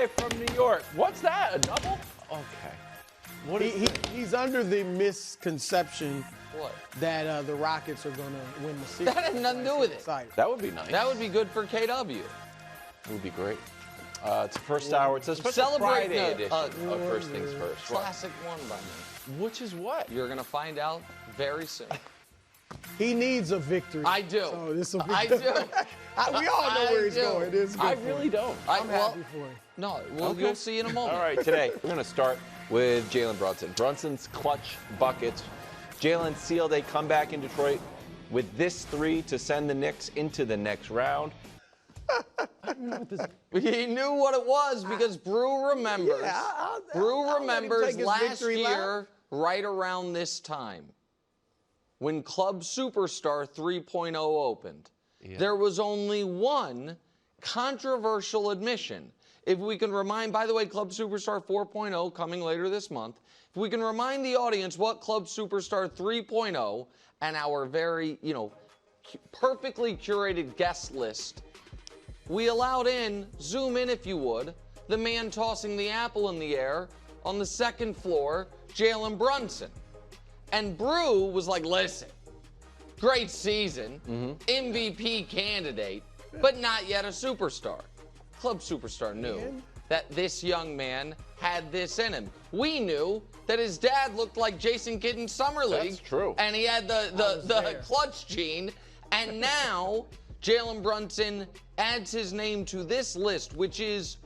guy from New York. What's that? A double? Okay. What is he's under the misconception What? that the Rockets are going to win the series. That had nothing to do with it. That would be nice. That would be good for KW. It would be great. It's the first hour. It's a special Celebrate Friday edition of First Things First. Classic one by me. Which is what? You're going to find out very soon. He needs a victory. I do. So this will be I do. We all know where he's going. It is good I for really him. don't. I'm happy for him. No, well, you'll see in a moment. All right, today we're going to start with Jaylen Brunson. Brunson's clutch buckets. Jaylen sealed a comeback in Detroit with this three to send the Knicks into the next round. He knew what it was because Brew remembers. Brew remembers last year, right around this time, when Club Superstar 3.0 opened. Yeah. There was only one controversial admission. If we can remind, by the way, Club Superstar 4.0 coming later this month. If we can remind the audience what Club Superstar 3.0 and our very, perfectly curated guest list, we allowed in, zoom in if you would, the man tossing the apple in the air on the second floor, Jaylen Brunson. And Brew was like, listen, great season, MVP candidate, but not yet a superstar. Club Superstar knew that this young man had this in him. We knew that his dad looked like Jason Kidd in Summer League. That's true. And he had the clutch gene. And now Jaylen Brunson adds his name to this list, which is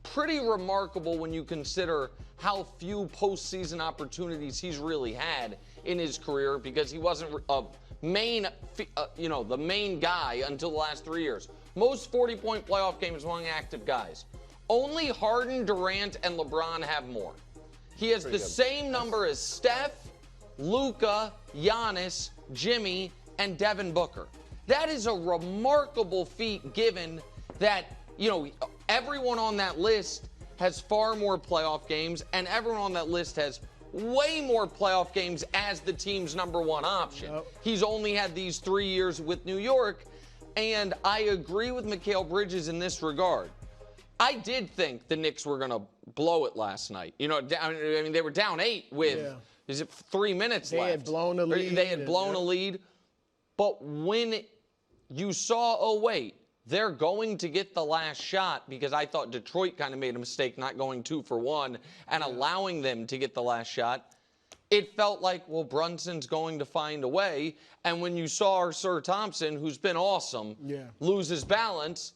pretty remarkable when you consider how few postseason opportunities he's really had in his career, because he wasn't the main guy until the last 3 years. Most 40-point playoff games among active guys. Only Harden, Durant, and LeBron have more. He has the same number as Steph, Luka, Giannis, Jimmy, and Devin Booker. That is a remarkable feat, given that, everyone on that list has far more playoff games, and everyone on that list has way more playoff games as the team's number one option. Yep. He's only had these 3 years with New York, and I agree with Mikal Bridges in this regard. I did think the Knicks were going to blow it last night. They were down 8 with, 3 minutes left? They had blown a lead. They had blown a lead. But when you saw, oh, wait, they're going to get the last shot, because I thought Detroit kind of made a mistake not going 2 for 1 and allowing them to get the last shot. It felt like, well, Brunson's going to find a way. And when you saw our Sir Thompson, who's been awesome, lose his balance,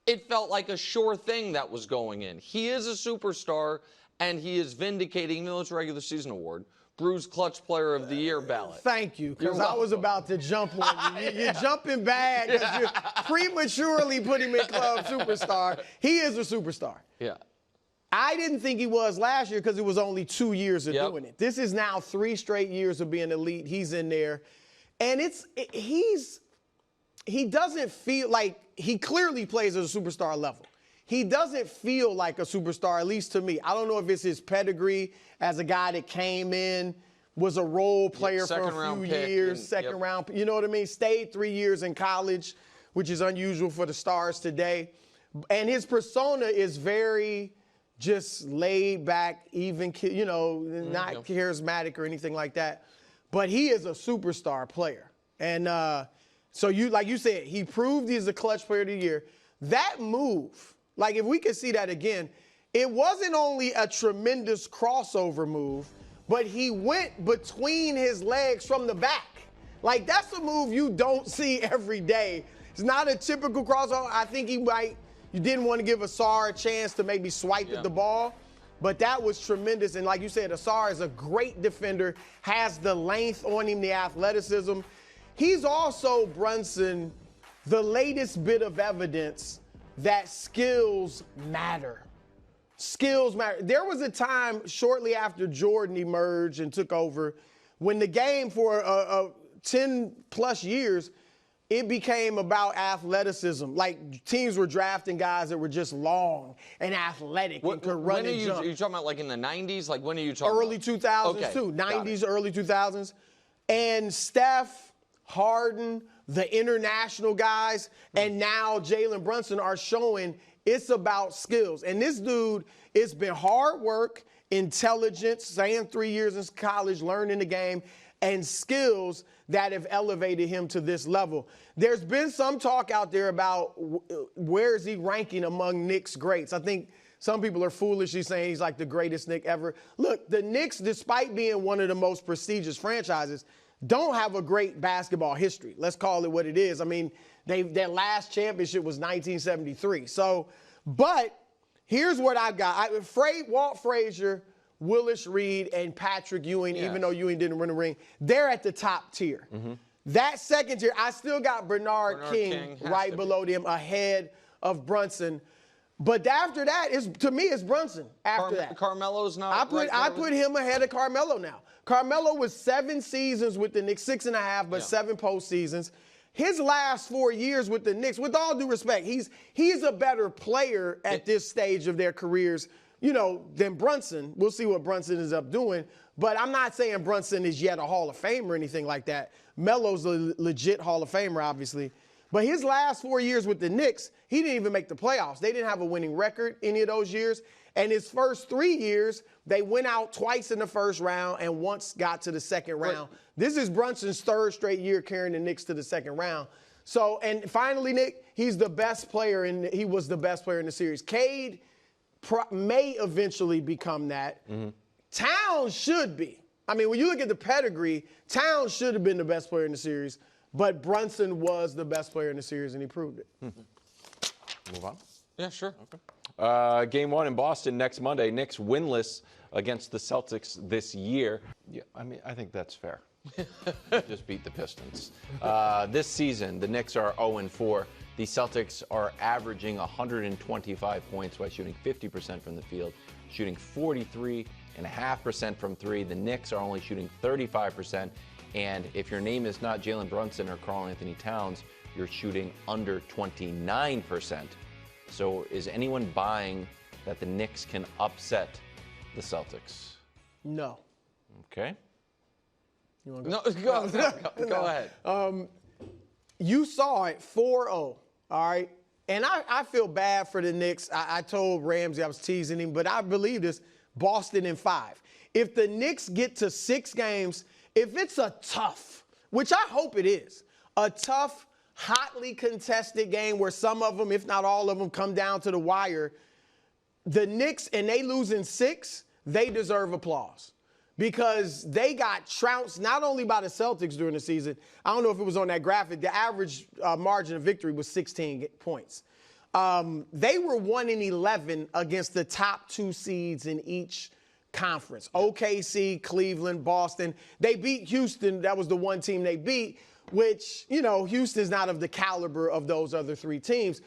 it felt like a sure thing that was going in. He is a superstar, and he is vindicating, even though it's a regular season award, Brew's Clutch Player of the Year ballot. Thank you, because I was about to jump on you. You're jumping bad because you prematurely put him in Club Superstar. He is a superstar. Yeah. I didn't think he was last year because it was only 2 years of doing it. This is now 3 straight years of being elite. He's in there. And he doesn't feel like, he clearly plays at a superstar level. He doesn't feel like a superstar, at least to me. I don't know if it's his pedigree as a guy that came in, was a role player for a few years, second round, you know what I mean? Stayed 3 years in college, which is unusual for the stars today. And his persona is very just laid back, even, not charismatic or anything like that. But he is a superstar player. And so like you said, he proved he's a clutch player of the year. That move, like if we could see that again, it wasn't only a tremendous crossover move, but he went between his legs from the back. Like that's a move you don't see every day. It's not a typical crossover. I think you didn't want to give Asar a chance to maybe swipe at the ball, but that was tremendous. And like you said, Asar is a great defender, has the length on him, the athleticism. He's also, Brunson, the latest bit of evidence that skills matter. Skills matter. There was a time shortly after Jordan emerged and took over when the game for 10-plus years, it became about athleticism. Like teams were drafting guys that were just long and athletic and could run and jump. Are you talking about like in the 90s? Like when are you talking Early about? 2000s too. 90s, early 2000s. And Steph, Harden, the international guys, and now Jaylen Brunson are showing It's about skills. And this dude, it's been hard work, intelligence, staying 3 years in college, learning the game, and skills that have elevated him to this level. There's been some talk out there about where is he ranking among Knicks greats. I think some people are foolishly saying he's like the greatest Knick ever. Look, the Knicks, despite being one of the most prestigious franchises, don't have a great basketball history. Let's call it what it is. I mean, their last championship was 1973. So, but here's what I've got. Walt Frazier, Willis Reed, and Patrick Ewing, even though Ewing didn't win the ring, they're at the top tier. That second tier, I still got Bernard King right below them, ahead of Brunson. But after that, to me, it's Brunson after that. Carmelo's not. I put him ahead of Carmelo now. Carmelo was 7 seasons with the Knicks, 6.5, but 7 postseasons. His last 4 years with the Knicks, with all due respect, he's a better player at this stage of their careers, than Brunson. We'll see what Brunson ends up doing. But I'm not saying Brunson is yet a Hall of Fame or anything like that. Melo's a legit Hall of Famer, obviously. But his last 4 years with the Knicks, he didn't even make the playoffs. They didn't have a winning record any of those years. And his first 3 years, they went out twice in the first round and once got to the second round. This is Brunson's 3rd straight year carrying the Knicks to the second round. So, and finally, Nick, he's the best player, he was the best player in the series. Cade may eventually become that. Towns should be. I mean, when you look at the pedigree, Towns should have been the best player in the series, but Brunson was the best player in the series, and he proved it. Move on? Yeah, sure. Okay. Game 1 in Boston next Monday. Knicks winless against the Celtics this year. Yeah, I mean, I think that's fair. Just beat the Pistons. This season, the Knicks are 0-4. The Celtics are averaging 125 points by shooting 50% from the field, shooting 43.5% from 3. The Knicks are only shooting 35%. And if your name is not Jaylen Brunson or Karl-Anthony Towns, you're shooting under 29%. So is anyone buying that the Knicks can upset the Celtics? No. Okay. You want to go? No, go ahead. You saw it 4-0, all right? And I feel bad for the Knicks. I told Ramsey I was teasing him, but I believe this, Boston in 5. If the Knicks get to 6 games, if it's a tough, which I hope it is, a tough, hotly contested game where some of them, if not all of them, come down to the wire, the Knicks, and they lose in 6, they deserve applause. Because they got trounced not only by the Celtics during the season. I don't know if it was on that graphic. The average margin of victory was 16 points. They were 1-11 against the top 2 seeds in each conference. OKC, Cleveland, Boston. They beat Houston. That was the one team they beat, which, Houston's not of the caliber of those other 3 teams.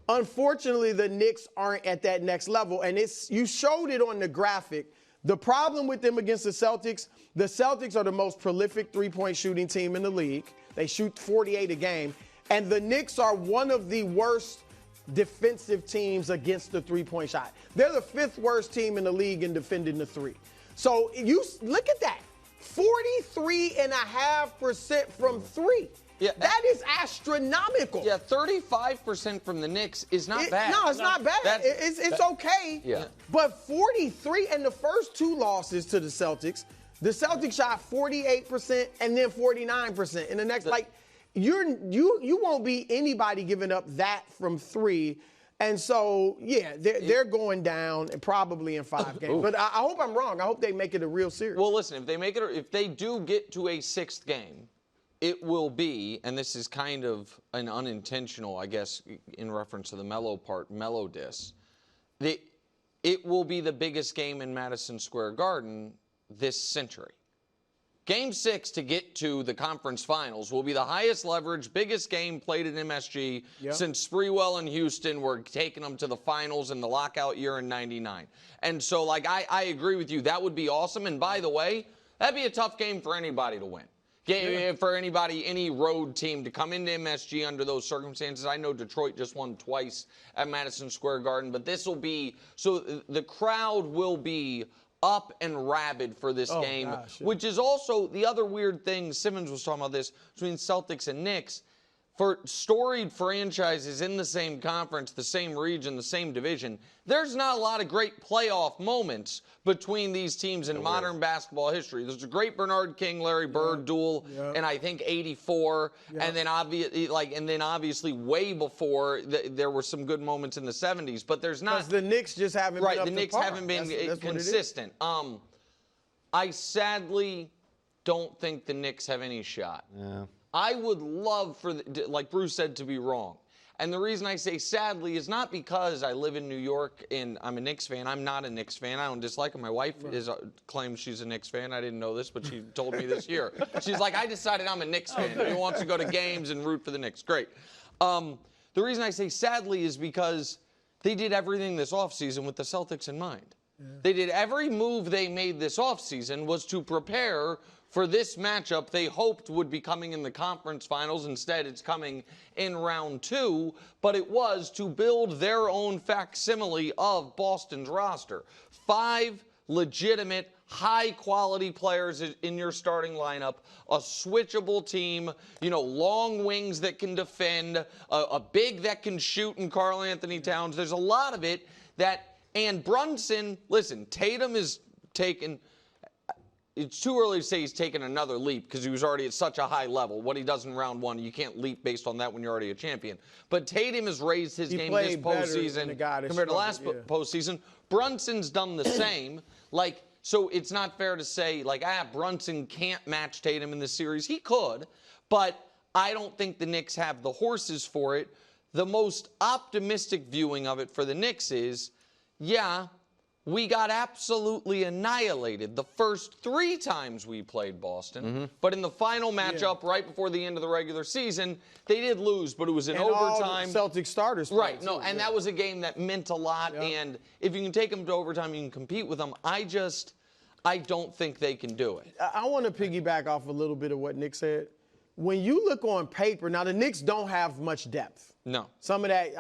Unfortunately, the Knicks aren't at that next level. And you showed it on the graphic. The problem with them against the Celtics are the most prolific three-point shooting team in the league. They shoot 48 a game. And the Knicks are one of the worst defensive teams against the three-point shot. They're the 5th worst team in the league in defending the 3. So you look at that. 43.5% from 3. Yeah, that is astronomical. Yeah, 35% from the Knicks is not bad. No, it's not bad. It's okay. Yeah. But 43 and the first 2 losses to the Celtics shot 48% and then 49%. In the next, you won't be anybody giving up that from 3. And so, yeah, they're going down probably in 5 games. But I hope I'm wrong. I hope they make it a real series. Well, listen, if they do get to a 6th game, it will be, and this is kind of an unintentional, I guess, in reference to the Melo diss, it will be the biggest game in Madison Square Garden this century. Game 6 to get to the conference finals will be the highest leverage, biggest game played at MSG since Sprewell and Houston were taking them to the finals in the lockout year in '99. And so, I agree with you. That would be awesome. And by the way, that'd be a tough game for anybody to win. For anybody, any road team to come into MSG under those circumstances. I know Detroit just won twice at Madison Square Garden, but this will be, so the crowd will be up and rabid for this game, which is also the other weird thing. Simmons was talking about this between Celtics and Knicks. for storied franchises in the same conference, the same region, the same division, there's not a lot of great playoff moments between these teams in modern basketball history. There's a great Bernard King, Larry Bird duel, and I think '84, and then obviously way before there were some good moments in the '70s. But there's not. Because the Knicks just haven't been up the to Knicks par. haven't been That's consistent. I sadly don't think the Knicks have any shot. Yeah. I would love for, like Bruce said, to be wrong. And the reason I say sadly is not because I live in New York and I'm a Knicks fan. I'm not a Knicks fan. I don't dislike them. My wife claims she's a Knicks fan. I didn't know this, but she told me this year. She's like, I decided I'm a Knicks fan. Who wants to go to games and root for the Knicks? Great. The reason I say sadly is because they did everything this offseason with the Celtics in mind. Yeah. They did every move they made this offseason was to prepare for this matchup they hoped would be coming in the conference finals. Instead, it's coming in round 2, but it was to build their own facsimile of Boston's roster. 5 legitimate, high-quality players in your starting lineup, a switchable team, long wings that can defend, a big that can shoot in Karl Anthony Towns. There's a lot of it and Brunson, listen, Tatum is taken. It's too early to say he's taken another leap because he was already at such a high level. What he does in round 1, you can't leap based on that when you're already a champion. But Tatum has raised his game this postseason compared to last postseason. Brunson's done the same. So it's not fair to say, Brunson can't match Tatum in this series. He could, but I don't think the Knicks have the horses for it. The most optimistic viewing of it for the Knicks is, we got absolutely annihilated the first 3 times we played Boston. But in the final matchup, right before the end of the regular season, they did lose, but it was in overtime. All the Celtics starters. Right, that was a game that meant a lot. Yep. And if you can take them to overtime, you can compete with them. I don't think they can do it. I want to piggyback off a little bit of what Nick said. When you look on paper, now the Knicks don't have much depth. No. Some of that,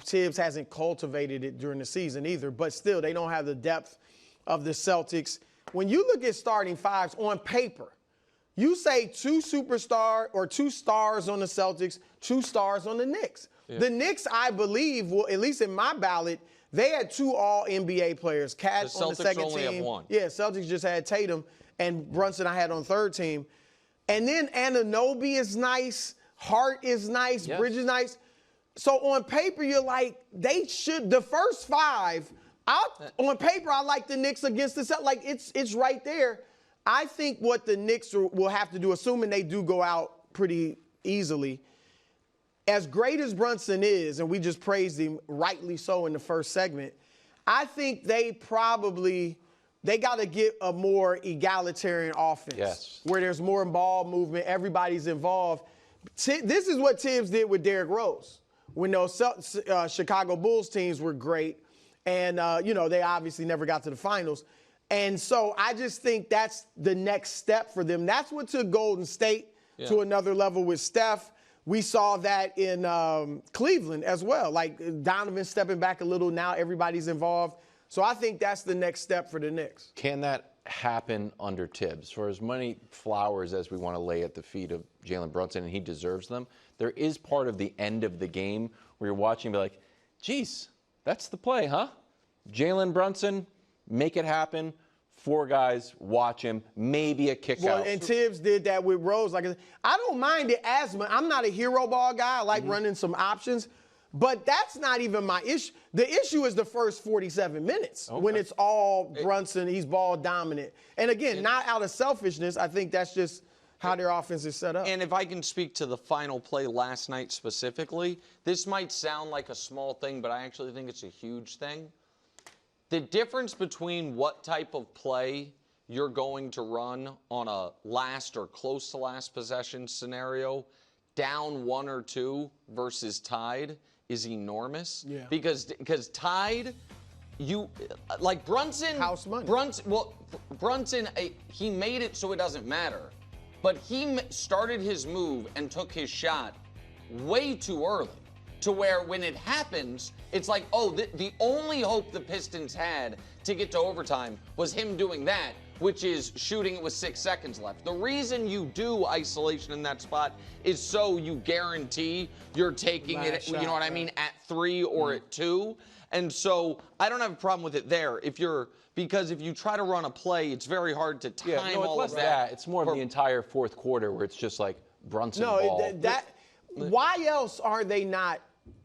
Tibbs hasn't cultivated it during the season either, but still, they don't have the depth of the Celtics. When you look at starting 5s on paper, you say 2 superstar or 2 stars on the Celtics, 2 stars on the Knicks. Yeah. The Knicks, I believe, at least in my ballot, they had 2 all-NBA players. Cat on the second team. The Celtics only have 1. Yeah, Celtics just had Tatum, and Brunson I had on third team. And then Anunoby is nice. Hart is nice. Yes. Bridges is nice. So on paper, you're like, they should. The first 5, on paper, I like the Knicks against the Celtics. It's right there. I think what the Knicks will have to do, assuming they do go out pretty easily, as great as Brunson is, and we just praised him rightly so in the first segment, I think they got to get a more egalitarian offense where there's more ball movement, everybody's involved. This is what Tibbs did with Derrick Rose when those Chicago Bulls teams were great, and they obviously never got to the finals. And so I just think that's the next step for them. That's what took Golden State to another level with Steph. We saw that in Cleveland as well. Donovan stepping back a little, now everybody's involved. So I think that's the next step for the Knicks. Can that happen under Tibbs? For as many flowers as we want to lay at the feet of Jaylen Brunson, and he deserves them, there is part of the end of the game where you're watching and be like, geez, that's the play, huh? Jaylen Brunson, make it happen. 4 guys, watch him, maybe a kick out. And Tibbs did that with Rose. I don't mind it I'm not a hero ball guy. I like running some options. But that's not even my issue. The issue is the first 47 minutes when it's all Brunson, he's ball dominant. And again, not out of selfishness. I think that's just how their offense is set up. And if I can speak to the final play last night specifically, this might sound like a small thing, but I actually think it's a huge thing. The difference between what type of play you're going to run on a last or close to last possession scenario, down 1 or 2 versus tied, is enormous. Yeah. Because tied, Brunson. House money. Brunson, he made it so it doesn't matter. But he started his move and took his shot way too early to where when it happens, it's the only hope the Pistons had to get to overtime was him doing that. which is shooting it with 6 seconds left. The reason you do isolation in that spot is so you guarantee you're taking it, you know what I mean, at 3 or at 2. And so I don't have a problem with it there. Because if you try to run a play, it's very hard to time all of that. It's more of the entire fourth quarter where it's just like Brunson ball. Why else are they not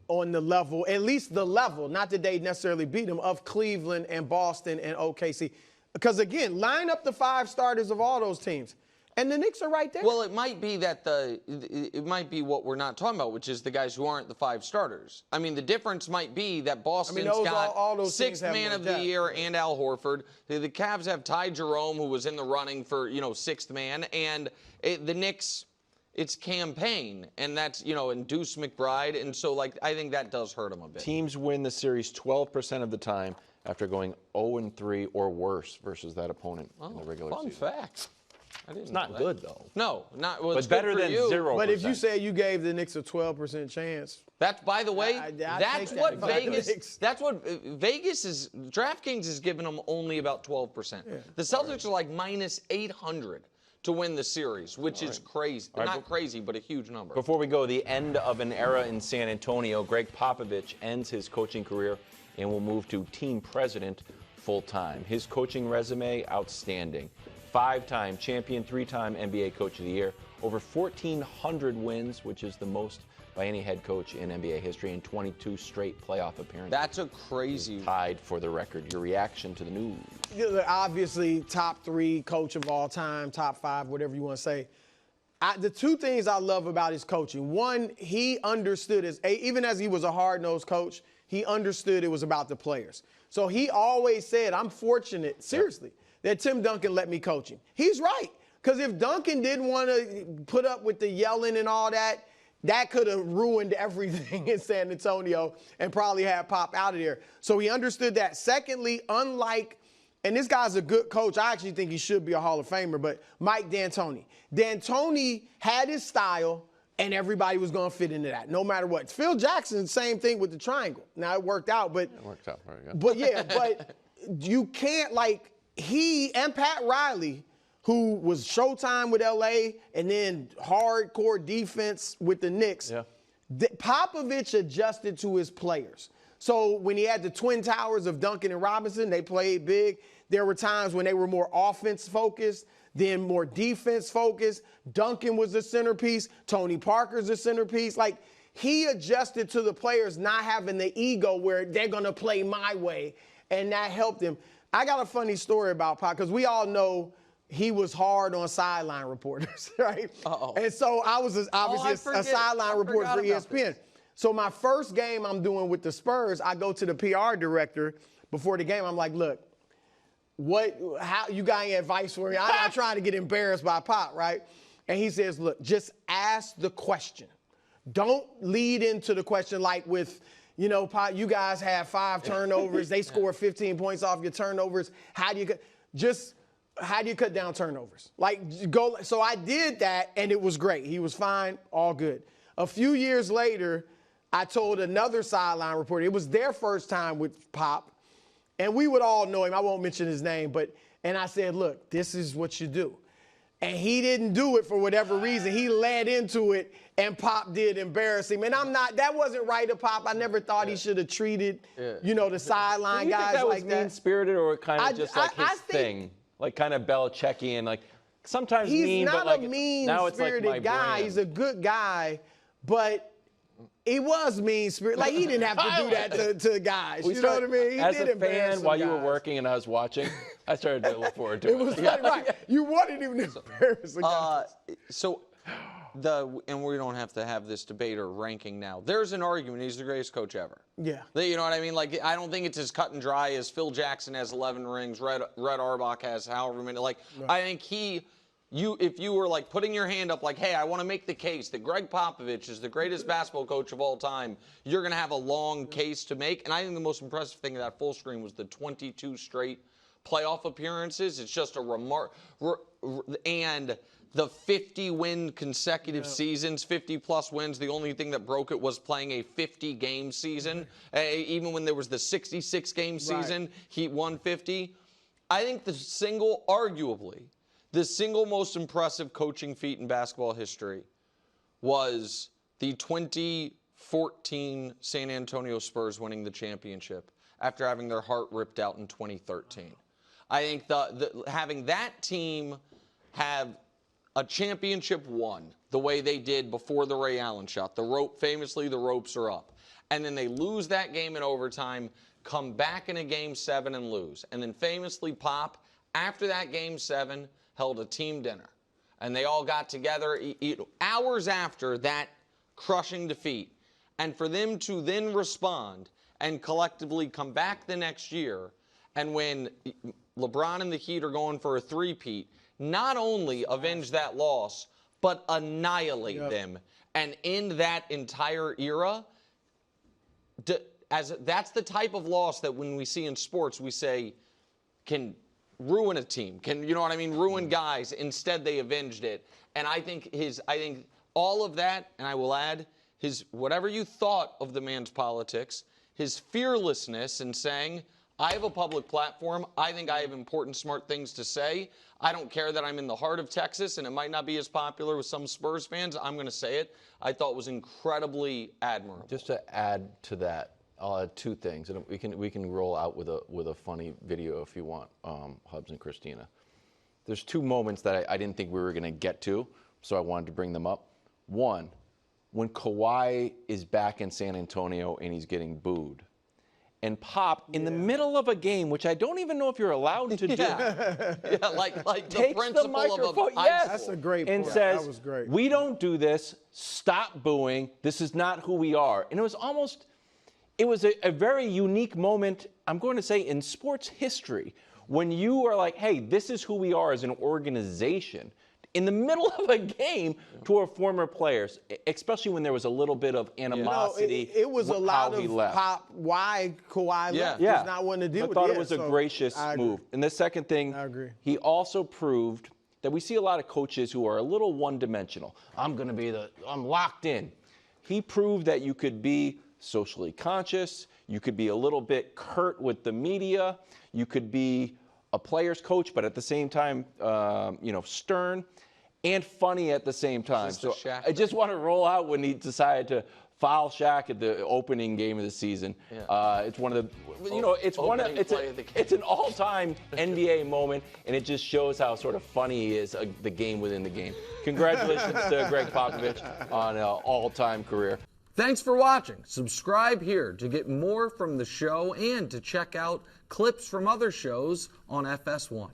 on the level, at least the level, not that they necessarily beat them, of Cleveland and Boston and OKC? Because, again, line up the 5 starters of all those teams, and the Knicks are right there. Well, it might be that it might be what we're not talking about, which is the guys who aren't the 5 starters. I mean, the difference might be that Boston's got all those 6th man of the year and Al Horford. The Cavs have Ty Jerome, who was in the running for, 6th man, and the Knicks, it's campaign, and that's, and Deuce McBride, and so, I think that does hurt them a bit. Teams win the series 12% of the time after going 0-3 or worse versus that opponent in the regular season. Fun fact. It's not good, though. No, not well, but better than 0%. But if you say you gave the Knicks a 12% chance, that's, by the way, that's what Vegas. That's what Vegas is. DraftKings is giving them only about 12%. Yeah. The Celtics are like -800 to win the series, which is crazy. Not crazy, but a huge number. Before we go, the end of an era in San Antonio. Gregg Popovich ends his coaching career and will move to team president full-time. His coaching resume, outstanding. 5-time champion, 3-time NBA Coach of the Year, over 1,400 wins, which is the most by any head coach in NBA history, and 22 straight playoff appearances. That's a crazy. Tied for the record. Your reaction to the news? Obviously, top 3 coach of all time, top 5, whatever you want to say. The 2 things I love about his coaching. One, he understood, even as he was a hard-nosed coach, he understood it was about the players. So he always said, I'm fortunate, seriously, that Tim Duncan let me coach him. He's right. Because if Duncan didn't want to put up with the yelling and all that, that could have ruined everything in San Antonio and probably had Pop out of there. So he understood that. Secondly, unlike, and this guy's a good coach. I actually think he should be a Hall of Famer, but Mike D'Antoni. D'Antoni had his style, and everybody was going to fit into that, no matter what. Phil Jackson, same thing with the triangle. Now, it worked out, but... It worked out very good. But, yeah, but you can't, he and Pat Riley, who was Showtime with L.A. and then hardcore defense with the Knicks, Popovich adjusted to his players. So when he had the twin towers of Duncan and Robinson, they played big. There were times when they were more offense-focused, then more defense-focused. Duncan was the centerpiece. Tony Parker's the centerpiece. He adjusted to the players not having the ego where they're going to play my way, and that helped him. I got a funny story about Pop, because we all know he was hard on sideline reporters, right? And so I was obviously a sideline reporter for ESPN. So my first game I'm doing with the Spurs, I go to the PR director before the game. I'm like, look, how you got any advice for me? I'm not trying to get embarrassed by Pop, right? And he says, look, just ask the question. Don't lead into the question like with, Pop, you guys had 5 turnovers. They scored 15 points off your turnovers. How do you cut down turnovers? So I did that, and it was great. He was fine, all good. A few years later, I told another sideline reporter, it was their first time with Pop, and we would all know him. I won't mention his name, and I said, look, this is what you do. And he didn't do it for whatever reason. He led into it, and Pop did embarrass him. And that wasn't right of Pop. I never thought he should have treated, the sideline guys like that. Do you think that was mean-spirited or kind of just his thing? Kind of Belichickian, sometimes mean, but now it's like my brand. He's not a mean-spirited guy. He's a good guy, but he was mean-spirited. He didn't have to do that to guys. You know what I mean? He as did a fan, while you were working and I was watching, I started to look forward to it. It was right. You wanted him to embarrass the guys. And we don't have to have this debate or ranking now. There's an argument he's the greatest coach ever. Yeah. You know what I mean? I don't think it's as cut and dry as Phil Jackson has 11 rings, Red Auerbach has however many. I think if you were putting your hand up hey, I want to make the case that Gregg Popovich is the greatest basketball coach of all time, you're going to have a long case to make. And I think the most impressive thing of that full screen was the 22 straight playoff appearances. It's just a remark. And the 50-win consecutive seasons, 50-plus wins. The only thing that broke it was playing a 50-game season. Even when there was the 66-game season, he won 50. I think arguably, the single most impressive coaching feat in basketball history was the 2014 San Antonio Spurs winning the championship after having their heart ripped out in 2013. I think having that team have a championship won the way they did before the Ray Allen shot. Famously, the ropes are up. And then they lose that game in overtime, come back in a Game 7 and lose. And then famously, Pop, after that Game 7, held a team dinner. And they all got together hours after that crushing defeat. And for them to then respond and collectively come back the next year, and when LeBron and the Heat are going for a three-peat, not only avenge that loss, but annihilate them and end that entire era. That's the type of loss that when we see in sports, we say can ruin a team, ruin guys. Instead, they avenged it. And I think all of that, and I will add, whatever you thought of the man's politics, his fearlessness in saying, I have a public platform. I think I have important, smart things to say. I don't care that I'm in the heart of Texas and it might not be as popular with some Spurs fans. I'm going to say it. I thought it was incredibly admirable. Just to add to that, I'll add two things, and we can roll out with a funny video if you want, Hubs and Christina. There's two moments that I didn't think we were going to get to, so I wanted to bring them up. One, when Kawhi is back in San Antonio and he's getting booed. And Pop, in the middle of a game, which I don't even know if you're allowed to do, like takes the principle of a yes, that's a great and point. says, that was great. We don't do this. Stop booing. This is not who we are. And it was a very unique moment, I'm going to say, in sports history, when you are like, hey, this is who we are as an organization. In the middle of a game to our former players, especially when there was a little bit of animosity. It was a lot of Pop. Why Kawhi left. Yeah. Does not want to deal with it. I thought it was a gracious move. And the second thing, I agree. He also proved that we see a lot of coaches who are a little one-dimensional. I'm locked in. He proved that you could be socially conscious. You could be a little bit curt with the media. You could be a player's coach, but at the same time, stern and funny at the same time. So I just want to roll out when he decided to foul Shaq at the opening game of the season. Yeah. It's one of the, it's an all-time NBA moment, and it just shows how sort of funny he is, the game within the game. Congratulations to Gregg Popovich on an all-time career. Thanks for watching. Subscribe here to get more from the show and to check out clips from other shows on FS1.